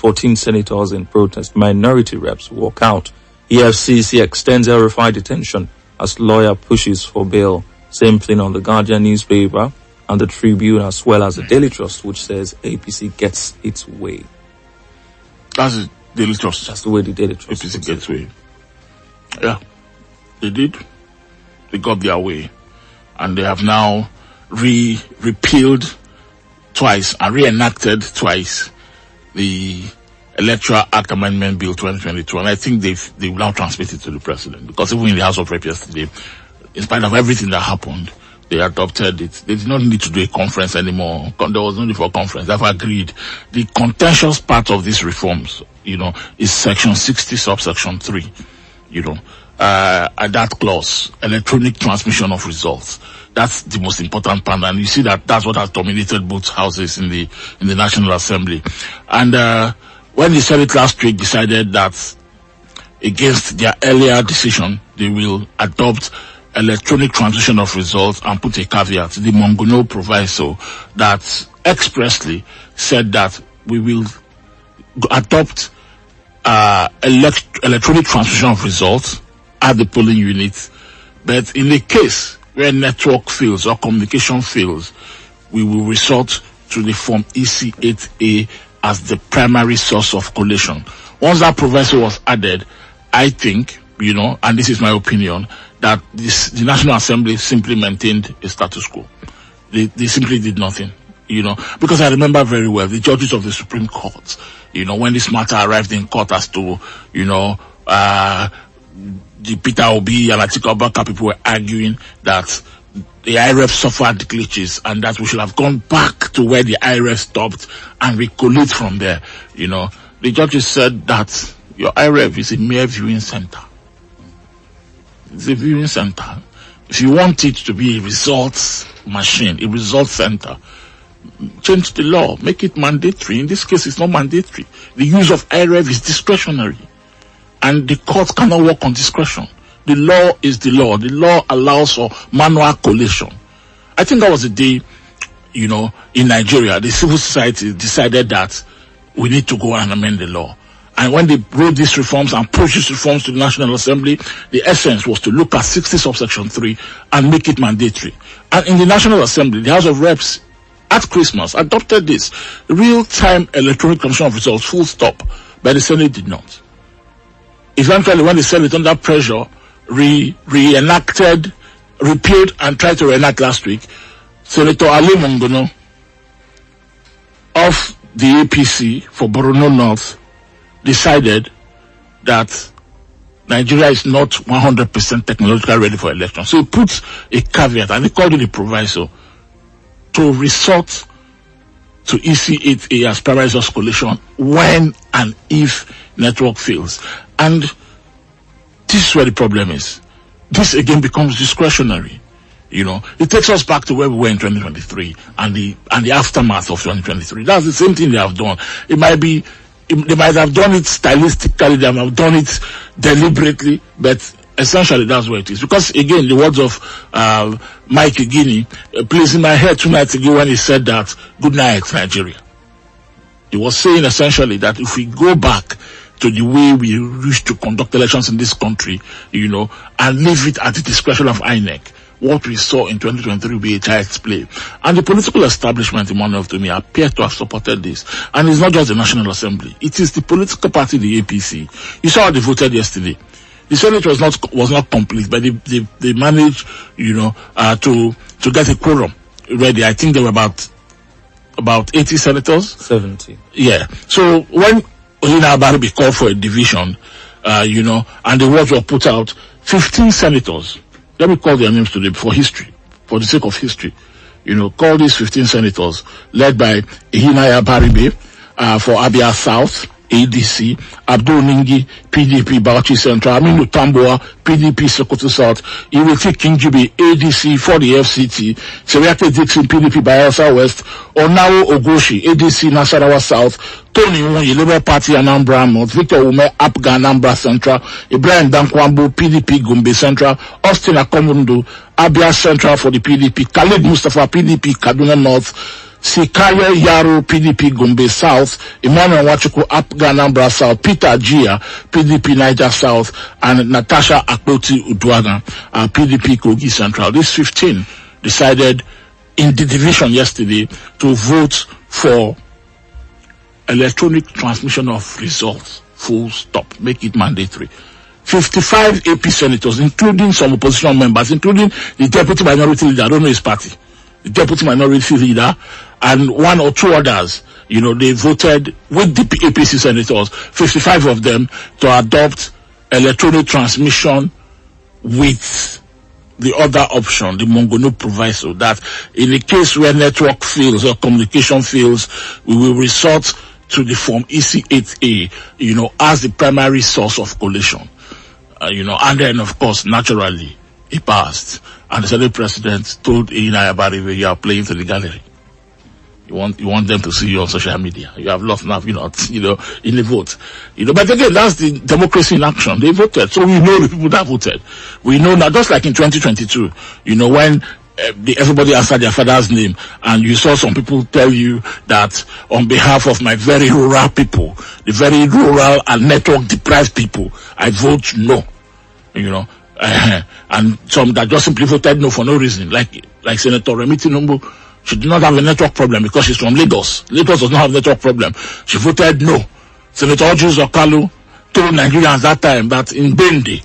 14 senators in protest. Minority reps walk out. EFCC extends El-Rufai detention as lawyer pushes for bail. Same thing on the Guardian newspaper and the Tribune, as well as the Daily Trust, which says APC gets its way. That's the Daily Trust. That's the way the Daily Trust APC gets way. Yeah, they did. They got their way. And they have now repealed twice and reenacted twice the Electoral Act Amendment Bill 2022. And I think they will now transmit it to the president. Because even in the House of Reps yesterday, in spite of everything that happened, they adopted it. They did not need to do a conference anymore. There was no need for a conference. They've agreed. The contentious part of these reforms, is section 60, subsection 3, that clause, electronic transmission of results. That's the most important part. And you see that's what has dominated both houses in the National Assembly. And, when the Senate last week decided that against their earlier decision, they will adopt electronic transmission of results and put a caveat, the Mongono proviso that expressly said that we will adopt electronic transmission of results at the polling units, but in the case where network fails or communication fails, we will resort to the form EC8A as the primary source of collation. Once that proviso was added, I think, and this is my opinion, that the National Assembly simply maintained a status quo. They simply did nothing, because I remember very well the judges of the Supreme Court, when this matter arrived in court as to, the Peter Obi and Atiku Abubakar people were arguing that the IRF suffered glitches and that we should have gone back to where the IRF stopped and recollect from there. The judges said that your IRF is a mere viewing center. It's a viewing center. If you want it to be a results machine, a results center, change the law, make it mandatory. In this case, it's not mandatory. The use of IRF is discretionary. And the court cannot work on discretion. The law is the law. The law allows for manual collation. I think that was the day, in Nigeria, the civil society decided that we need to go and amend the law. And when they wrote these reforms and pushed these reforms to the National Assembly, the essence was to look at 60 subsection 3 and make it mandatory. And in the National Assembly, the House of Reps at Christmas adopted this real-time electronic transmission of results, full stop, but the Senate did not. Eventually, when the Senate under pressure reenacted, repealed and tried to reenact last week, Senator Ali Mongono of the APC for Borno North decided that Nigeria is not 100% technologically ready for election. So he put a caveat, and he called it a proviso, to resort to EC8A as primary source collation when and if network fails. And this is where the problem is. This again becomes discretionary. It takes us back to where we were in 2023 and the aftermath of 2023. That's the same thing they have done. They might have done it stylistically, they might have done it deliberately, but essentially that's what it is. Because again, the words of Mike Igini plays in my head 2 nights ago when he said that, "Good night, Nigeria." He was saying essentially that if we go back to the way we used to conduct elections in this country, and leave it at the discretion of INEC, what we saw in 2023 will be a child's play. And the political establishment, Emmanuel, to me, appear to have supported this. And it's not just the National Assembly. It is the political party, the APC. You saw how they voted yesterday. The Senate was not complete, but they managed, to get a quorum ready. I think there were about 80 senators. 70. Yeah. So when Olina Abaribi called for a division, and the words were put out, 15 senators, let me call their names today for the sake of history. Call these 15 senators, led by Olina Abaribi, for Abia South, ADC, Abdul Ningi, PDP, Bauchi Central, Aminu Tamboa, PDP, Sokoto South, Ireti Kingibi, ADC for the FCT, Seriate Dixon, PDP, Bayelsa West, Onawo Ogoshi, ADC, Nasarawa South, Tony Nwonyi, Labour Party, Anambra North, Victor Ume, APGA, Anambra Central, Ibrahim Dankwambu, PDP, Gombe Central, Austin Akomundu, Abia Central for the PDP, Khalid Mustafa, PDP, Kaduna North, Sikaye Yaro, PDP Gombe South, Emmanuel Wachuku Apga Anambra South, Peter Gia, PDP Niger South, and Natasha Akpoti Udwaga, PDP Kogi Central. These 15 decided in the division yesterday to vote for electronic transmission of results, full stop, make it mandatory. 55 AP senators, including some opposition members, including the deputy minority leader, I don't know his party, the deputy minority leader, and one or two others, they voted with the APC senators, 55 of them, to adopt electronic transmission with the other option, the Mongono proviso, that in the case where network fails or communication fails, we will resort to the form EC8A, as the primary source of collation. And then, of course, naturally, he passed. And the Senate President told Ina Abariwe, you are playing to the gallery. You want them to see you on social media. You have lost enough, in the vote. But again, that's the democracy in action. They voted. So we know the people that voted. We know now, just like in 2022, when everybody answered their father's name, and you saw some people tell you that on behalf of my very rural people, the very rural and network deprived people, I vote no. And some that just simply voted no for no reason, like Senator Remiti Numbu. She did not have a network problem because she's from Lagos. Lagos does not have a network problem. She voted no. Senator Ojus Okalu told Nigerians that time that in Bende,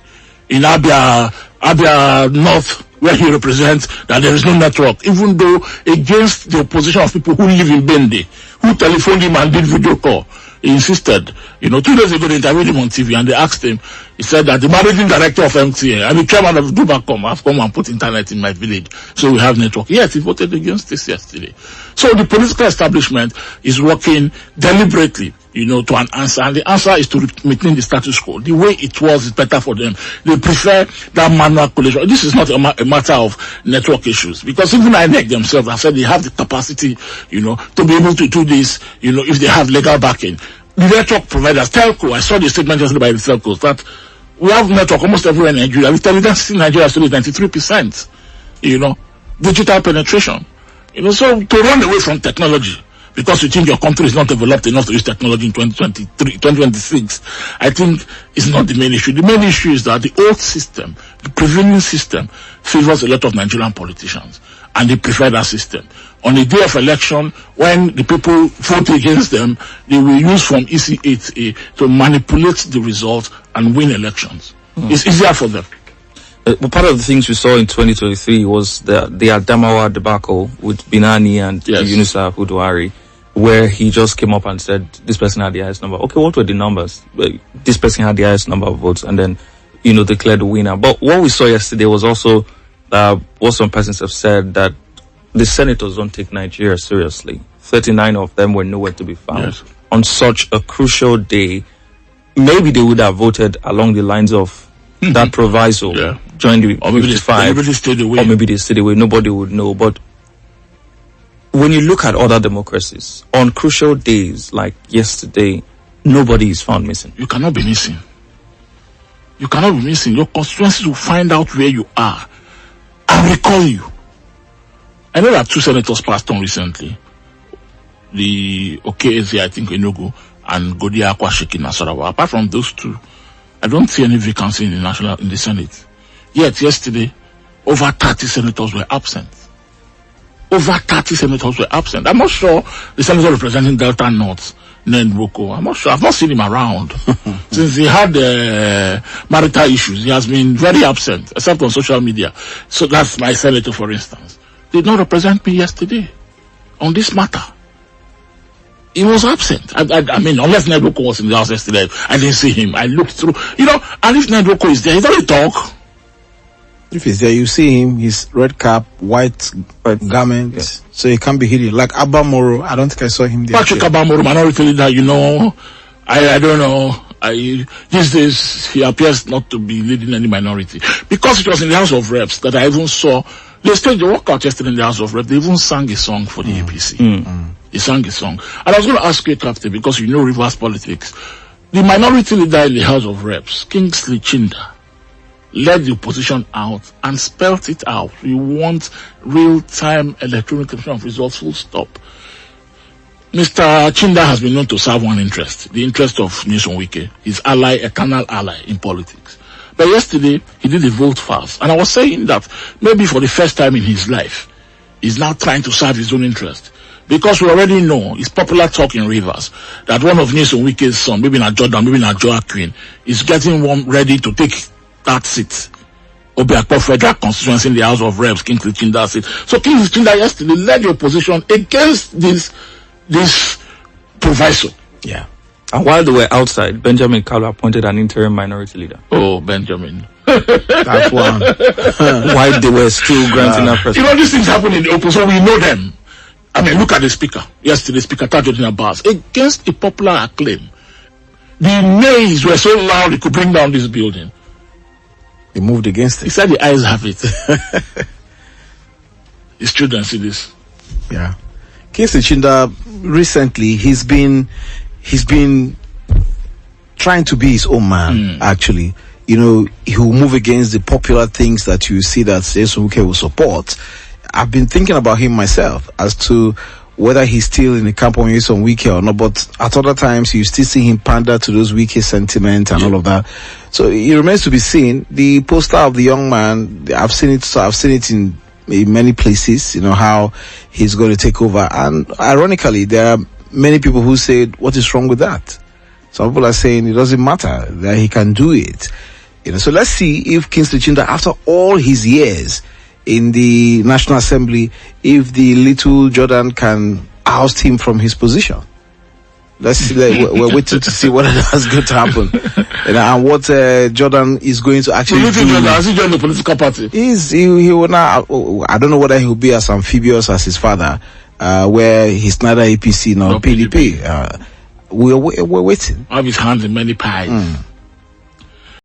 in Abia North, where he represents, that there is no network, even though against the opposition of people who live in Bende, who telephoned him and did video call. He insisted. 2 days ago they interviewed him on TV and they asked him, he said that the managing director of MTN, I'm the chairman of Dubacom, I've come and put internet in my village, so we have network. Yes, he voted against this yesterday. So the political establishment is working deliberately, to an answer, and the answer is to maintain the status quo. The way it was is better for them. They prefer that manual collation. This is not a matter of network issues, because even INEC themselves have said they have the capacity, to be able to do this, if they have legal backing. The network providers, telco, I saw the statement yesterday by the telcos that we have network almost everywhere in Nigeria. The intelligence in Nigeria still is 93%, digital penetration. So to run away from technology, because you think your country is not developed enough to use technology in 2023, 2026, I think is not the main issue. The main issue is that the old system, the prevailing system, favors a lot of Nigerian politicians, and they prefer that system. On the day of election, when the people vote against them, they will use Form EC8A to manipulate the results and win elections. It's easier for them. Well, part of the things we saw in 2023 was the Adamawa debacle with Binani and Yunusa Huduari, where he just came up and said, this person had the highest number. Okay, what were the numbers? This person had the highest number of votes, and then, declared the winner. But what we saw yesterday was also what some persons have said, that the senators don't take Nigeria seriously. 39 of them were nowhere to be found. Yes. On such a crucial day, maybe they would have voted along the lines of that proviso, join the 55, or maybe they stayed away. Nobody would know. But when you look at other democracies, on crucial days like yesterday, nobody is found missing. You cannot be missing. You cannot be missing. Your constituencies will find out where you are and recall you. I know that 2 senators passed on recently. The Okeze, I think, Enugu, and Godia Akwashiki Nasarawa. Apart from those 2, I don't see any vacancy in the Senate. Yet yesterday, over 30 senators were absent. Over 30 senators were absent. I'm not sure the senator representing Delta North, Nendwoko, I'm not sure. I've not seen him around. Since he had marital issues, he has been very absent, except on social media. So that's my senator, for instance. Did not represent me yesterday on this matter. He was absent. I mean, unless Nedwoko was in the house yesterday, I didn't see him. I looked through, and if Nedwoko is there, he doesn't talk. If he's there, you see him, his red cap, white garment, so he can't be hidden. Like Abba Moro, I don't think I saw him there. Patrick Abba Moro, minority leader, I don't know. These days, he appears not to be leading any minority. Because it was in the House of Reps that I even saw, they staged the workout yesterday in the House of Reps. They even sang a song for the APC. They sang a song. And I was going to ask you, Captain, because you know reverse politics. The minority leader in the House of Reps, Kingsley Chinda, led the opposition out and spelt it out. We want real-time electronic commission of results, full stop. Mr. Chinda has been known to serve one interest, the interest of Nyesom Wike, his ally, eternal ally in politics. But yesterday, he did a vote fast. And I was saying that maybe for the first time in his life, he's now trying to serve his own interest. Because we already know, it's popular talk in Rivers, that one of Nyesom Wike's son, maybe not Jordan, maybe not Joaquin, is getting one ready to take that seat. Obiakpo Federal Constituency in the House of Reps, Kingsley Chinda seat. So Kingsley Chinda yesterday led the opposition against this proviso. Yeah. And while they were outside, Benjamin Kalu appointed an interim minority leader. Oh, Benjamin. That's one. While they were still granting that person. You know, these things happen in the open, so we know them. I mean, look at the speaker. Yesterday, Speaker Tajuddin Abbas, against a popular acclaim. The nays were so loud he could bring down this building. He moved against it. He said the eyes have it. His children see this. Yeah. Kingsley Chinda, recently, he's been trying to be his own man, actually. You know, he will move against the popular things that you see that Nyesom Wike will support. I've been thinking about him myself as to whether he's still in the camp of Nyesom Wike or not, but at other times you still see him pander to those Wike sentiments and all of that. So it remains to be seen. The poster of the young man, I've seen it in many places, you know, how he's going to take over. And ironically, there are many people who said, what is wrong with that? Some people are saying it doesn't matter, that he can do it. You know, so let's see if Kingsley Chinda, after all his years in the National Assembly, if the little Jordan can oust him from his position. Let's see, we're waiting to see what that's going to happen. You know, and what Jordan is going to actually do. Jordan, has he joined the political party? He will now, I don't know whether he will be as amphibious as his father, where he's neither APC nor PDP. We're waiting. I have his hands in many pies.